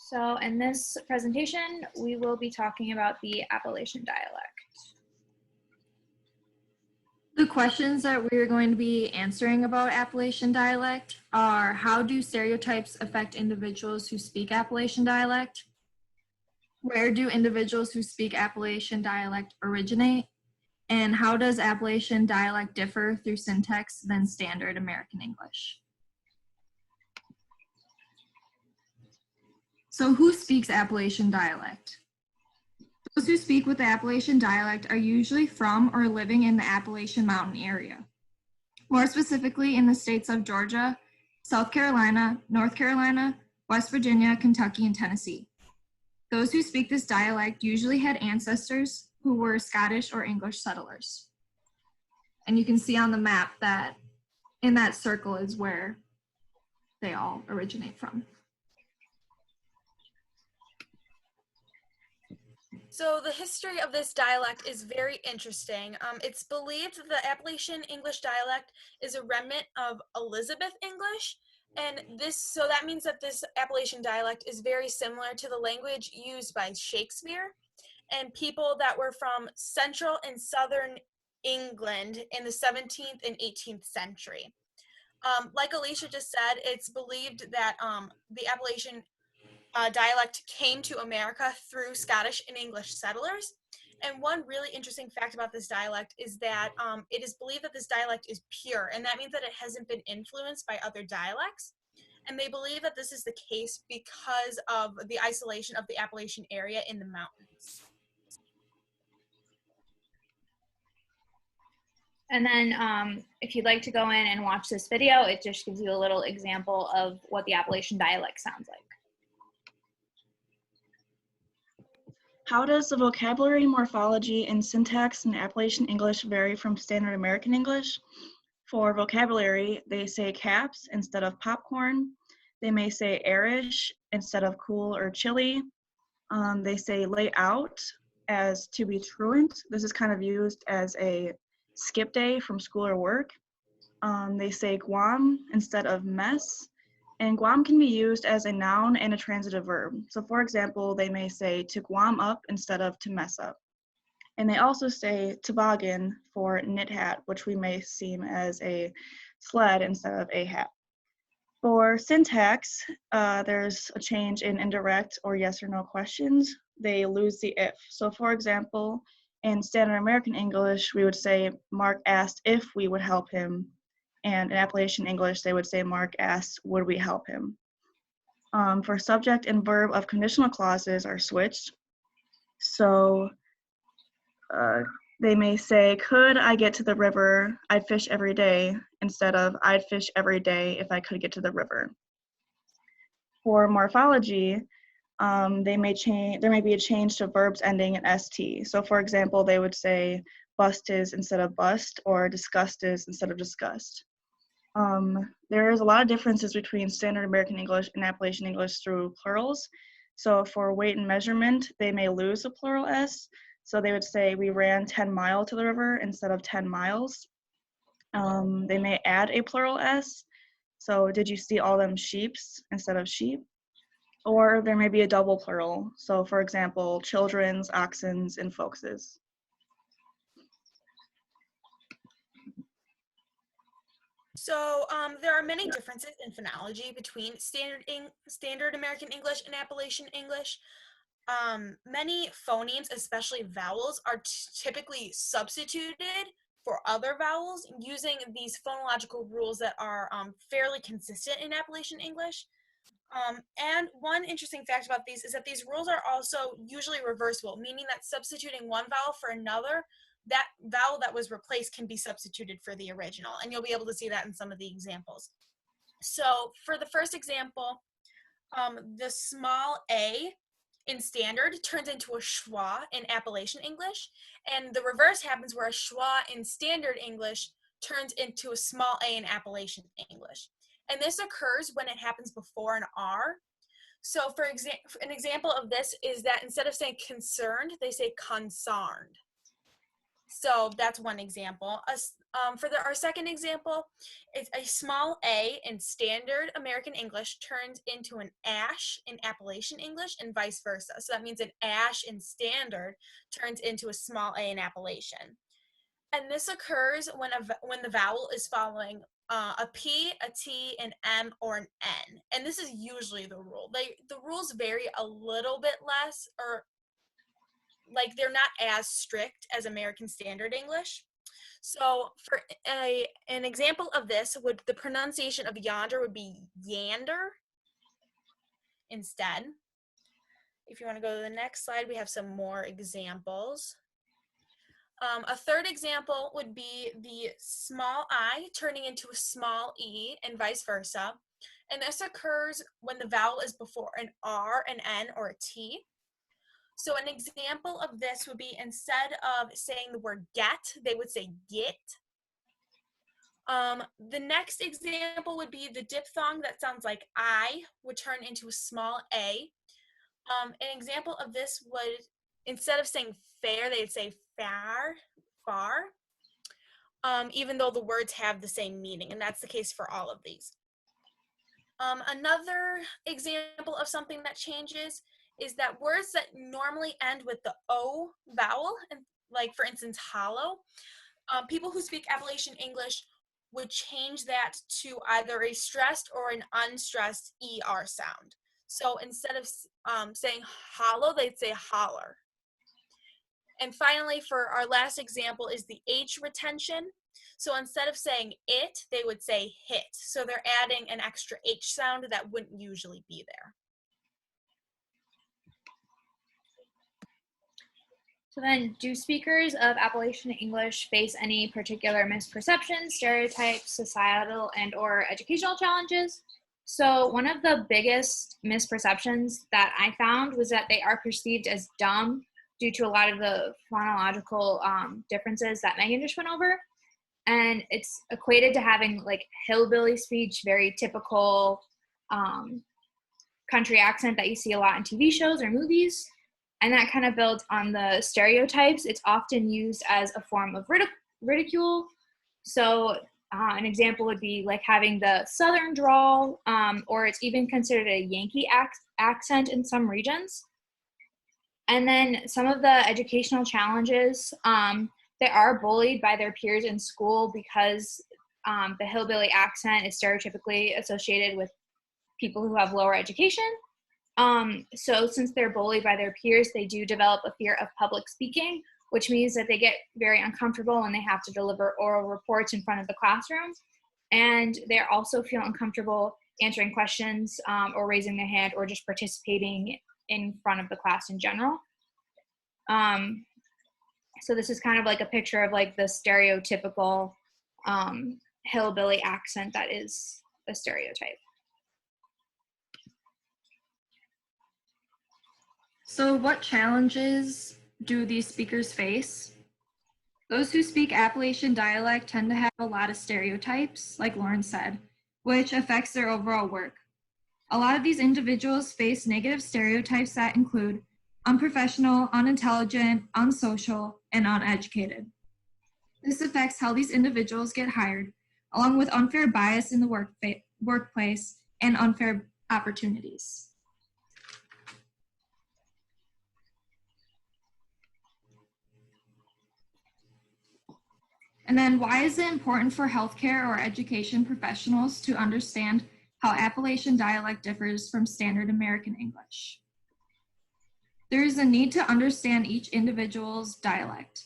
So in this presentation, we will be talking about the Appalachian dialect. The questions that we are going to be answering about Appalachian dialect are: how do stereotypes affect individuals who speak Appalachian dialect? Where do individuals who speak Appalachian dialect originate? And how does Appalachian dialect differ through syntax than standard American English? So who speaks Appalachian dialect? Those who speak with the Appalachian dialect are usually from or living in the Appalachian Mountain area. More specifically in the states of Georgia, South Carolina, North Carolina, West Virginia, Kentucky, and Tennessee. Those who speak this dialect usually had ancestors who were Scottish or English settlers. And you can see on the map that in that circle is where they all originate from. So the history of this dialect is very interesting. It's believed that the Appalachian English dialect is a remnant of Elizabeth English, and that means that this Appalachian dialect is very similar to the language used by Shakespeare and people that were from central and southern England in the 17th and 18th century. Like Alicia just said, it's believed that the Appalachian dialect came to America through Scottish and English settlers. And one really interesting fact about this dialect is that it is believed that this dialect is pure, and that means that it hasn't been influenced by other dialects. And they believe that this is the case because of the isolation of the Appalachian area in the mountains. And then if you'd like to go in and watch this video, it just gives you a little example of what the Appalachian dialect sounds like. How does the vocabulary, morphology, and syntax in Appalachian English vary from standard American English? For vocabulary, they say caps instead of popcorn. They may say airish instead of cool or chilly. They say lay out as to be truant. This is kind of used as a skip day from school or work. They say Guam instead of mess. And Guam can be used as a noun and a transitive verb. So for example, they may say to Guam up instead of to mess up. And they also say toboggan for knit hat, which we may seem as a sled instead of a hat. For syntax, there's a change in indirect or yes or no questions. They lose the if. So for example, in standard American English, we would say Mark asked if we would help him. And in Appalachian English, they would say Mark asked, would we help him? For subject and verb of conditional clauses are switched. So they may say, could I get to the river? I'd fish every day, instead of I'd fish every day if I could get to the river. For morphology, there may be a change to verbs ending in st. So for example, they would say bust is instead of bust, or disgust is instead of disgust. There is a lot of differences between standard American English and Appalachian English through plurals. So for weight and measurement, they may lose a plural s. So they would say we ran 10 miles to the river instead of 10 miles. They may add a plural s. So did you see all them sheeps instead of sheep? Or there may be a double plural. So for example, children's, oxen's, and folks's. So there are many differences in phonology between standard American English and Appalachian English. Many phonemes, especially vowels, are typically substituted for other vowels using these phonological rules that are fairly consistent in Appalachian English. And one interesting fact about these is that these rules are also usually reversible, meaning that substituting one vowel for another, that vowel that was replaced can be substituted for the original, and you'll be able to see that in some of the examples. So for the first example, the small a in standard turns into a schwa in Appalachian English, and the reverse happens where a schwa in standard English turns into a small a in Appalachian English. And this occurs when it happens before an R. So for an example of this is that instead of saying concerned, they say concerned. So that's one example. Our second example, is a small a in standard American English turns into an ash in Appalachian English and vice versa. So that means an ash in standard turns into a small a in Appalachian. And this occurs when the vowel is following a P, a T, an M, or an N. And this is usually the rule. The rules vary a little bit less, or like they're not as strict as American Standard English. So for an example of this, the pronunciation of yonder would be yander instead. If you want to go to the next slide, we have some more examples. A third example would be the small I turning into a small e and vice versa. And this occurs when the vowel is before an R, an N, or a T. So an example of this would be, instead of saying the word get, they would say get. The next example would be the diphthong that sounds like I would turn into a small a. An example of this would, instead of saying fair, they'd say far, even though the words have the same meaning, and that's the case for all of these. Another example of something that changes is that words that normally end with the O vowel, and like for instance, hollow, people who speak Appalachian English would change that to either a stressed or an unstressed ER sound. So instead of saying hollow, they'd say holler. And finally, for our last example is the H retention. So instead of saying it, they would say hit. So they're adding an extra H sound that wouldn't usually be there. So then, do speakers of Appalachian English face any particular misperceptions, stereotypes, societal and/or educational challenges? So one of the biggest misperceptions that I found was that they are perceived as dumb due to a lot of the phonological differences that Megan just went over. And it's equated to having like hillbilly speech, very typical country accent that you see a lot in TV shows or movies. And that kind of builds on the stereotypes. It's often used as a form of ridicule. So an example would be like having the Southern drawl, or it's even considered a Yankee accent in some regions. And then some of the educational challenges, they are bullied by their peers in school because the hillbilly accent is stereotypically associated with people who have lower education. So since they're bullied by their peers, they do develop a fear of public speaking, which means that they get very uncomfortable and they have to deliver oral reports in front of the classroom. And they also feel uncomfortable answering questions or raising their hand or just participating in front of the class in general. So this is kind of like a picture of like the stereotypical hillbilly accent that is a stereotype. So what challenges do these speakers face? Those who speak Appalachian dialect tend to have a lot of stereotypes, like Lauren said, which affects their overall work. A lot of these individuals face negative stereotypes that include unprofessional, unintelligent, unsocial, and uneducated. This affects how these individuals get hired, along with unfair bias in the workplace and unfair opportunities. And then why is it important for healthcare or education professionals to understand how Appalachian dialect differs from standard American English? There is a need to understand each individual's dialect.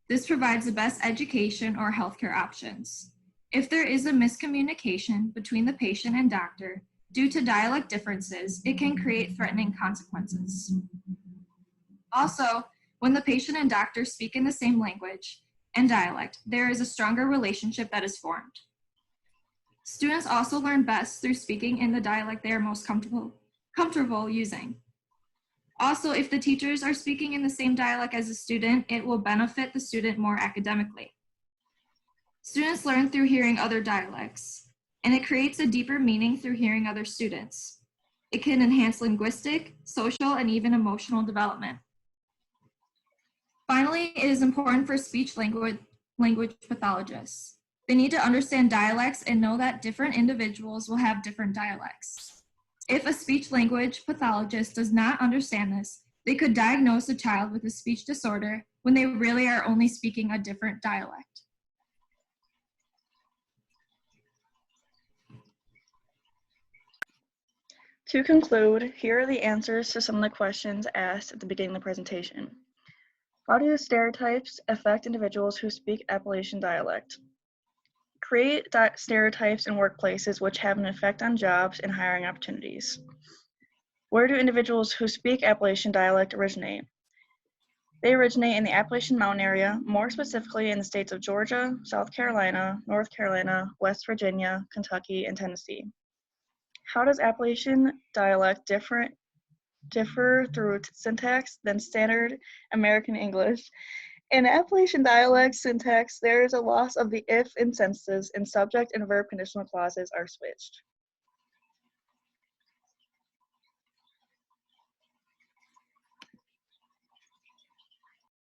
This provides the best education or healthcare options. If there is a miscommunication between the patient and doctor due to dialect differences, it can create threatening consequences. Also, when the patient and doctor speak in the same language and dialect, there is a stronger relationship that is formed. Students also learn best through speaking in the dialect they are most comfortable using. Also, if the teachers are speaking in the same dialect as a student, it will benefit the student more academically. Students learn through hearing other dialects, and it creates a deeper meaning through hearing other students. It can enhance linguistic, social, and even emotional development. Finally, it is important for speech language pathologists. They need to understand dialects and know that different individuals will have different dialects. If a speech language pathologist does not understand this, they could diagnose a child with a speech disorder when they really are only speaking a different dialect. To conclude, here are the answers to some of the questions asked at the beginning of the presentation. How do stereotypes affect individuals who speak Appalachian dialect? Create stereotypes in workplaces which have an effect on jobs and hiring opportunities. Where do individuals who speak Appalachian dialect originate? They originate in the Appalachian Mountain area, more specifically in the states of Georgia, South Carolina, North Carolina, West Virginia, Kentucky, and Tennessee. How does Appalachian dialect differ through syntax than standard American English? In Appalachian dialect syntax, there is a loss of the if in sentences, and subject and verb conditional clauses are switched.